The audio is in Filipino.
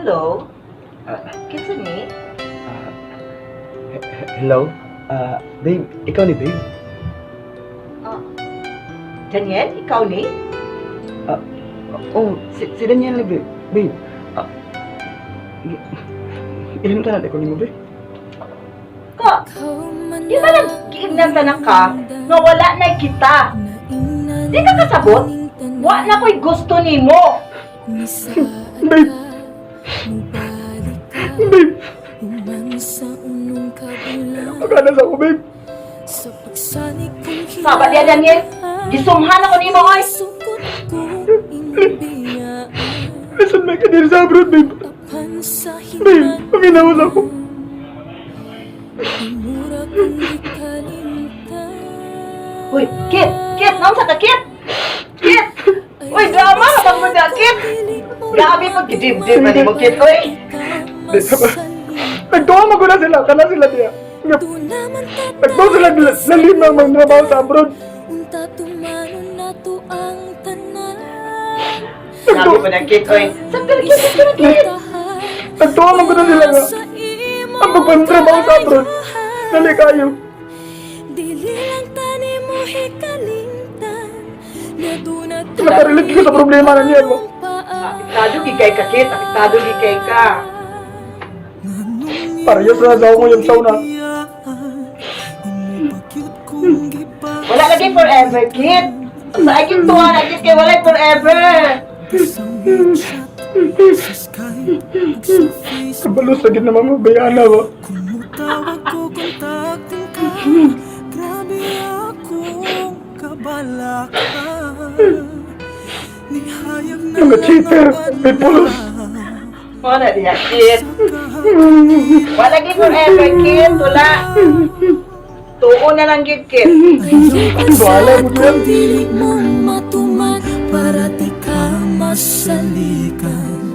Hello? Ah, Kinsa ni? ah, hello? Babe, ikaw ni babe? Ah, Daniel, ikaw ni? Si Daniel ni babe. Babe, ilan ka na ko ni mo babe? Ka, di ba nag-kiinang ka nga wala na kita? Di ka kasabot? Wa na ko'y gusto ni mo. Babe! Babe! Pagkana sa ako babe. Sabat ya, Daniel. Gisumhan ako ni mo, oy. Listen, may ka din sa abroad babe. Babe, paminawas ako. Uy, Kit! Kit! Naon sa ka, Kit? Kit! Uy, drama! Kapag mo na, Kit! Grabe mo, gidib-dib na ni mo, Kit, uy! Nagtuwa mo ko na sila, kana sila diya. Nagtuwa sila lalim ng mga trabaho sa abroad. Grabe mo na, Kit, uy! Sandali, Kit! Sandali, Kit! Nagtuwa mo ko na sila nga. Ang pagpantrabaho sa abroad. Dali kayo. Nakarilig ko sa problema na niya mo. Apektado gigay ka, Kit. Apektado gigay ka. Parehas na sa ako yung sauna. Wala lagi forever, Kit. Sa aking tuwa na, Kit, kaya wala forever. Kabalos na gid naman mo, bayana ba? Tawag ko, kontaktin ka. Grabe akong kabala ka. Nihayag na Mga cheater, may pulos. Wala diya, Kit. Wala lagi forever, Kit. Wala. Tuo na lang, Kit. Bahala mo yan. Dilig mong matuman para di ka masalikan.